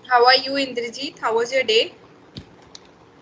How are you, Indrajit? How was your day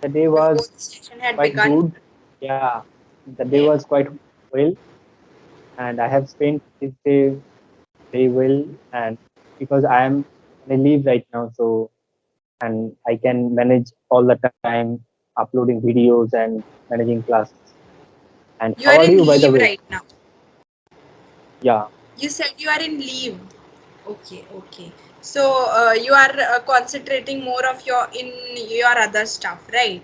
The day before was the session had quite begun? good. Yeah, the day Okay. was quite well, and I have spent this day very well. And because I am on a leave right now, so and I can manage all the time uploading videos and managing classes. And You how are are in you, by the leave way? right now. Yeah, You said you are in leave. Okay, okay. So you are concentrating more of your in your other stuff, right?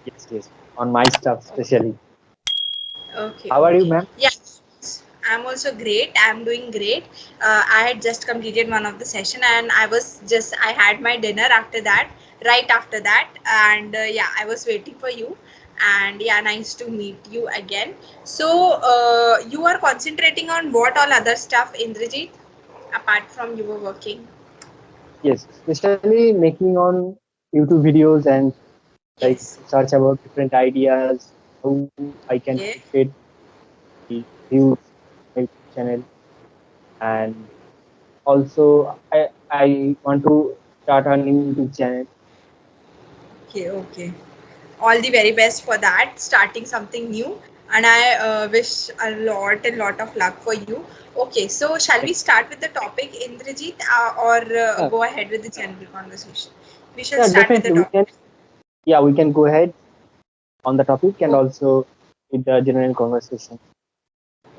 yes, yes. On my stuff, especially. Okay, How are you, okay. ma'am? Yeah, I'm also great. I'm doing great. I had just completed one of the session and I had my dinner after that, right after that. And yeah, I was waiting for you. And yeah, nice to meet you again. So you are concentrating on what all other stuff, Indrajit, apart from you were working? Yes, especially making on YouTube videos and like Yes. search about different ideas, how I can Okay. get the views on my YouTube channel. And also I want to start a new YouTube channel. Okay, okay. All the very best for that, starting something new. And I wish a lot of luck for you. Okay, so shall we start with the topic, Indrajit, or Yeah, go ahead with the general conversation? We shall yeah, start with the definitely we can. topic. Yeah, we can go ahead on the topic and Oh, also with the general conversation.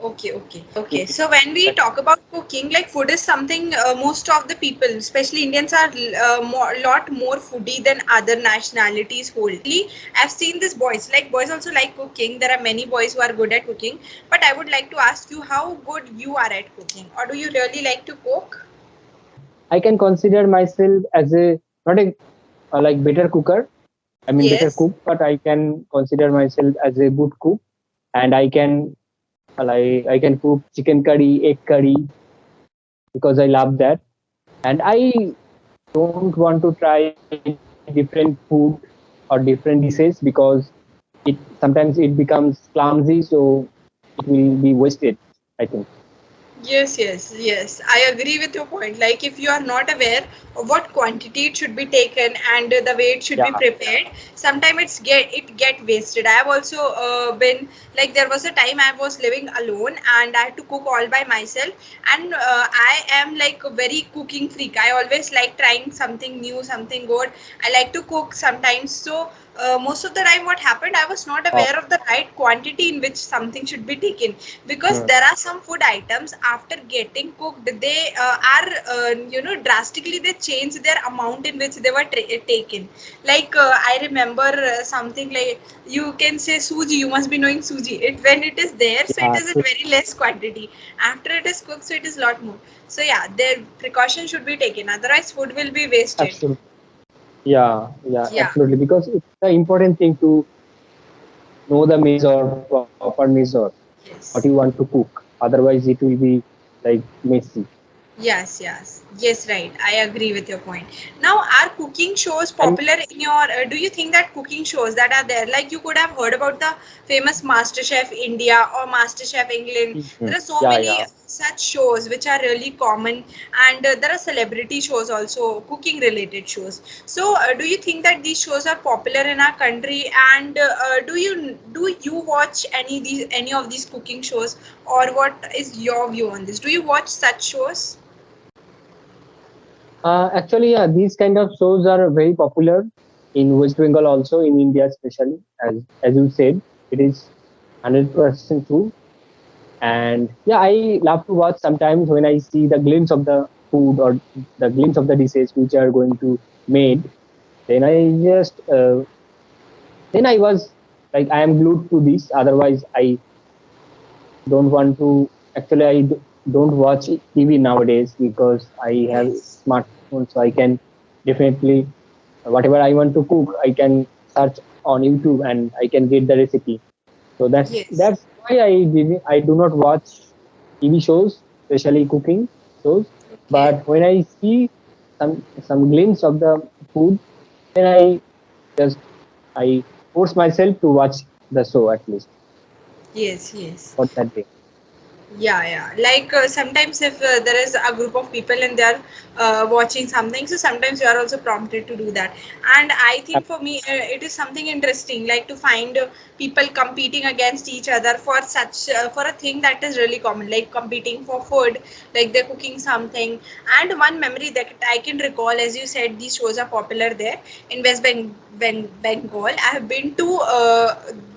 okay, okay, If okay. So when we that, talk about cooking, like food is something most of the people, especially Indians, are lot more foodie than other nationalities hold. I've seen this boys, like boys also like cooking. There are many boys who are good at cooking. But I would like to ask you how good you are at cooking, or do you really like to cook? I can consider myself as a not a like better cooker. I mean better Yes. cook, but I can consider myself as a good cook, and I can like I can cook chicken curry, egg curry because I love that, and I don't want to try different food or different dishes because it sometimes it becomes clumsy, so it will be wasted, I think. Yes, yes, yes. I agree with your point. Like if you are not aware of what quantity it should be taken and the way it should be Yeah, prepared, sometimes it get wasted. I have also been like there was a time I was living alone and I had to cook all by myself. And I am like a very cooking freak. I always like trying something new, something good. I like to cook sometimes. So most of the time what happened, I was not wow. aware of the right quantity in which something should be taken, because Hmm. there are some food items after getting cooked they are drastically they change their amount in which they were taken. Like I remember something like, you can say suji, you must be knowing suji. It when it is there, so it Yeah, is in very less quantity. After it is cooked, so it is lot more. So yeah, their precaution should be taken, otherwise food will be wasted. absolutely. Yeah, yeah, Yeah. absolutely. Because it's the important thing to know the measure, proper measure, what you Yes. want to cook. Otherwise, it will be like messy. Yes, yes, yes, right. I agree with your point. Now, are cooking shows And popular in your? Do you think that cooking shows that are there, like you could have heard about the famous MasterChef India or MasterChef England? mhm, There are so yeah, many yeah, such shows which are really common, and there are celebrity shows also, cooking related shows. So, do you think that these shows are popular in our country? And do you watch any of these cooking shows, or what is your view on this? Do you watch such shows? actually, yeah, these kind of shows are very popular in West Bengal, also in India, especially as you said, it is 100% true. And yeah, I love to watch sometimes when I see the glimpse of the food or the glimpse of the dishes which are going to made. Then I just then I was like I am glued to this. Otherwise, I don't want to. Actually, don't watch TV nowadays because I have Yes. smartphone, so I can definitely whatever I want to cook, I can search on YouTube and I can get the recipe. So Yes. that's why I do not watch TV shows, especially cooking shows. Okay. But when I see some glimpse of the food, then just I force myself to watch the show at least Yes. Yes. for that day. Yeah. Like sometimes if there is a group of people and they are watching something, so sometimes you are also prompted to do that. And I think for me, it is something interesting, like to find people competing against each other for such for a thing that is really common, like competing for food, like they're cooking something. And one memory that I can recall, as you said, these shows are popular there in Bengal. I have been to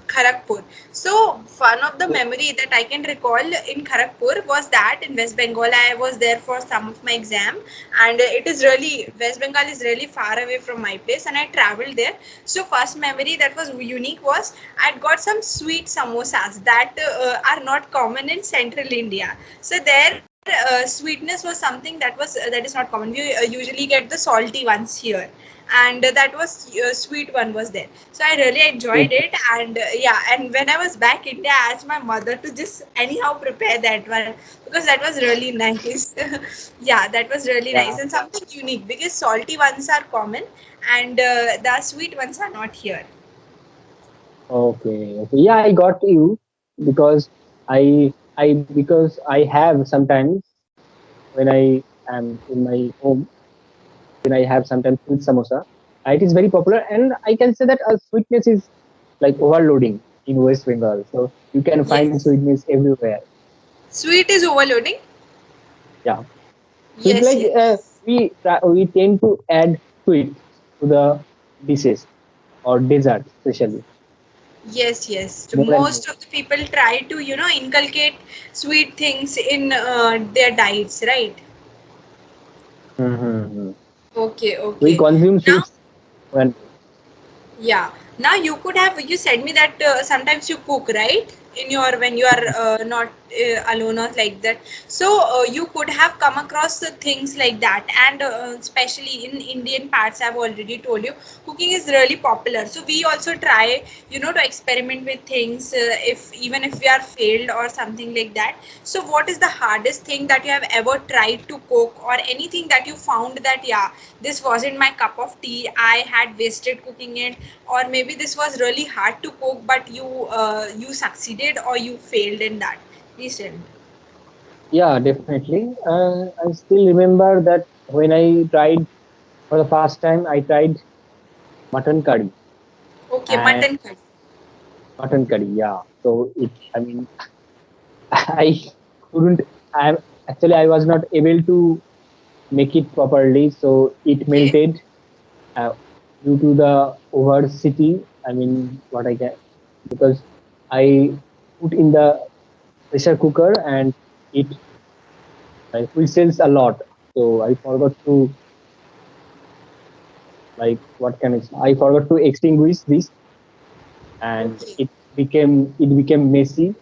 Kharagpur. So one of the memory that I can recall in Kharagpur was that in West Bengal I was there for some of my exam, and it is really, West Bengal is really far away from my place, and I traveled there. So first memory that was unique was I got some sweet samosas that are not common in Central India. So there sweetness was something that is not common. We usually get the salty ones here, and that was sweet one was there. So I really enjoyed it. And yeah, and when I was back India, I asked my mother to just anyhow prepare that one, because that was really nice. Yeah, that was really nice Yeah. and something unique, because salty ones are common and the sweet ones are not here. Okay. Okay. Yeah, I got you because I have sometimes when I am in my home, when I have sometimes sweet samosa. It is very popular, and I can say that sweetness is like overloading in West Bengal. So you can find Yes, sweetness everywhere. sweet is overloading. Yeah, sweet Yes, like yes. we tend to add sweet to the dishes or dessert, especially Yes. more and more. Most of the people try to, inculcate sweet things in their diets, right? Mm-hmm. Okay, We okay. consume Now, sweets when yeah. Now you could have, you said me that sometimes you cook, right? In your, when you are not alone or like that. So you could have come across the things like that. And especially in Indian parts, I've already told you, cooking is really popular. So we also try, to experiment with things, if even if we are failed or something like that. So what is the hardest thing that you have ever tried to cook, or anything that you found that, yeah, this wasn't my cup of tea, I had wasted cooking it, or maybe this was really hard to cook, but you succeeded or you failed in that. Please tell me. yeah, definitely. I still remember that when I tried for the first time, I tried mutton curry Okay, and mutton curry. mutton curry. Yeah, so it. I mean, I couldn't. I actually I was not able to make it properly, so it Okay. melted uh, due to the overcity. I mean, what I can because I put in the pressure cooker and it whistles a lot. So I forgot to like what can I say? I forgot to extinguish this, and Okay. it became messy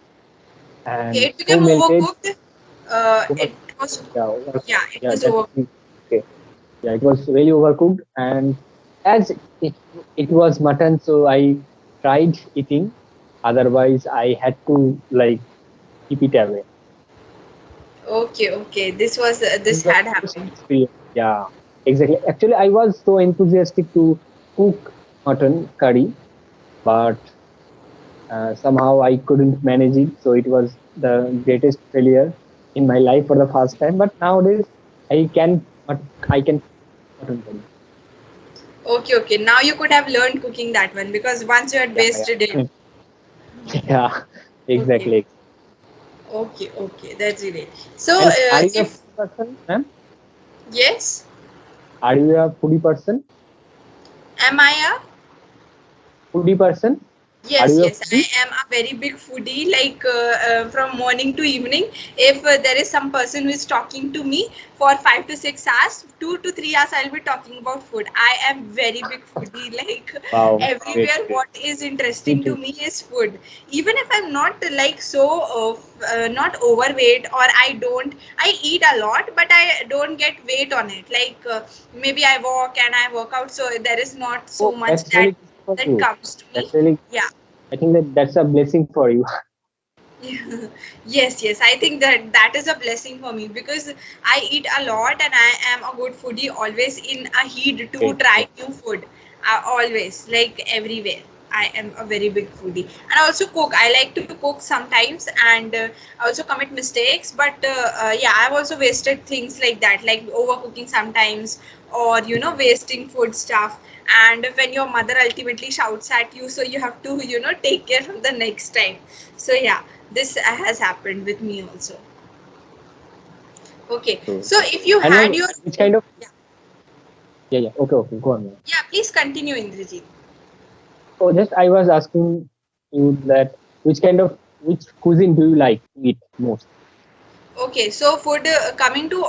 Okay, and it so became melted. overcooked. Over, It was, yeah, over, yeah, it yeah, was that's over. okay. Yeah, it was really overcooked, and as it it was mutton, so I tried eating. Otherwise, I had to like keep it away. Okay. This This was had the first happened. experience. Yeah, exactly. Actually, I was so enthusiastic to cook mutton curry, but somehow I couldn't manage it. So it was the greatest failure in my life for the first time. But nowadays, I can, but I can mutton curry. Okay. Now you could have learned cooking that one, because once you had Yeah, yeah, wasted it. definitely. Yeah, Okay. exactly. Okay. That's great. So And are you a if foodie person, ma'am? yes, Are you a foodie person? am I a? Foodie person? Are you a Yes, foodie? I am a very big foodie. Like from morning to evening, if there is some person who is talking to me for 5 to 6 hours, 2 to 3 hours, I'll be talking about food. I am very big foodie. Like Wow, great, everywhere, great. what is Me interesting to too. me is food. Even if I'm not like so not overweight, or I eat a lot, but I don't get weight on it. Like maybe I walk and I work out, so there is not so Oh, much that's really good for that you. comes to me. That's really. Yeah. I think that that's a blessing for you. Yes. I think that is a blessing for me, because I eat a lot and I am a good foodie, always in a heat to Great, try great. new food. Always, like everywhere. I am a very big foodie, and I also cook. I like to cook sometimes, and I also commit mistakes. But yeah, I've also wasted things like that, like overcooking sometimes, or wasting food stuff. And when your mother ultimately shouts at you, so you have to take care from the next time. So yeah, this has happened with me also. Okay, So, so if you and had ma'am, your which own, kind of, yeah, yeah, yeah, okay, okay, go on, ma'am. yeah, please continue, Indrajit. Oh, just I was asking you that which cuisine do you like to eat most? Okay, so food, coming to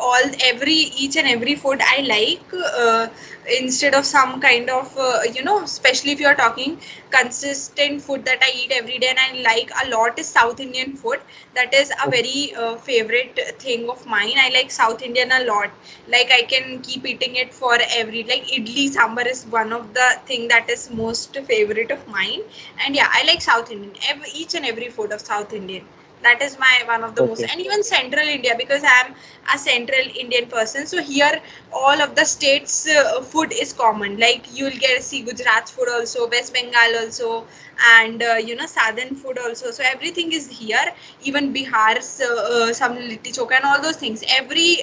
each and every food I like, instead of some kind of especially if you are talking consistent food that I eat every day and I like a lot is South Indian food. That is a Okay, very favorite thing of mine. I like South Indian a lot. Like I can keep eating it for every, like idli sambar is one of the thing that is most favorite of mine. And yeah, I like South Indian, each and every food of South Indian. That is my one of the most, okay, and even Central India, because I am a Central Indian person, so here all of the states food is common. Like you'll get see Gujarat food also, West Bengal also, and southern food also, so everything is here. Even Bihar's some litti chokha and all those things, every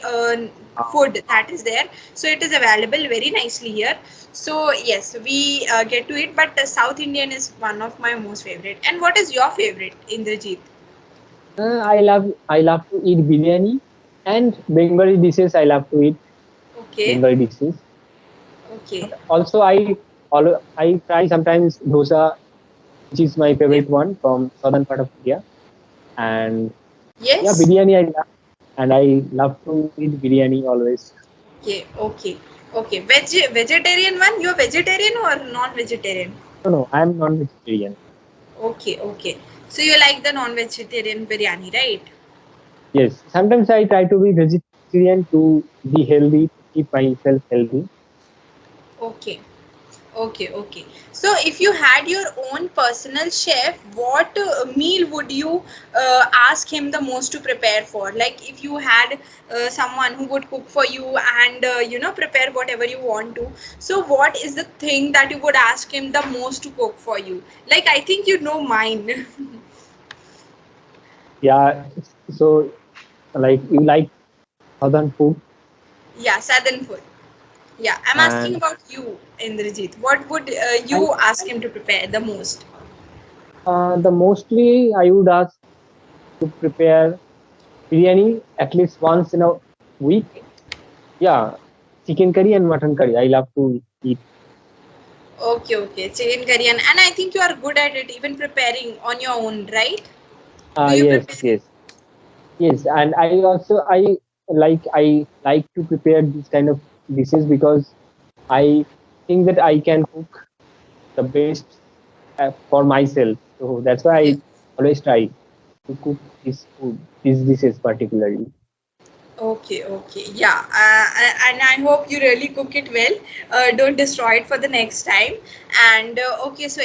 food that is there, so it is available very nicely here. So yes, we get to it, but South Indian is one of my most favorite. And what is your favorite, Indrajit? I love to eat biryani and Bengali dishes. I love to eat Okay. Bengali dishes. Okay. But also I try sometimes dosa, which is my Okay. favorite one from southern part of India. And yeah, Yes. biryani I love, and I love to eat biryani always. Okay. Okay. Okay. Vegetarian one. You're vegetarian or non-vegetarian? No, no, I'm non-vegetarian. Okay. Okay. So you like the non-vegetarian biryani, right? Yes, sometimes I try to be vegetarian to be healthy, to keep myself healthy. Okay. Okay, okay. So, if you had your own personal chef, what meal would you ask him the most to prepare for? Like, if you had someone who would cook for you and prepare whatever you want to. So, what is the thing that you would ask him the most to cook for you? Like, I think you know mine. Yeah, so like you like southern food, Yeah, southern food. Yeah, I'm asking and about you, Indrajit. What would I you ask him to prepare the most? the mostly I would ask to prepare biryani at least once in a week. Yeah, chicken curry and mutton curry. I love to eat. Okay, okay. Chicken curry, and I think you are good at it, even preparing on your own, right? Do you Yes, prepare it? yes, yes, and I like to prepare these kind of dishes because I think that I can cook the best for myself. So that's why I Yes. always try to cook this food, these dishes particularly. Okay, okay. Yeah, and I hope you really cook it well. Don't destroy it for the next time. And okay, so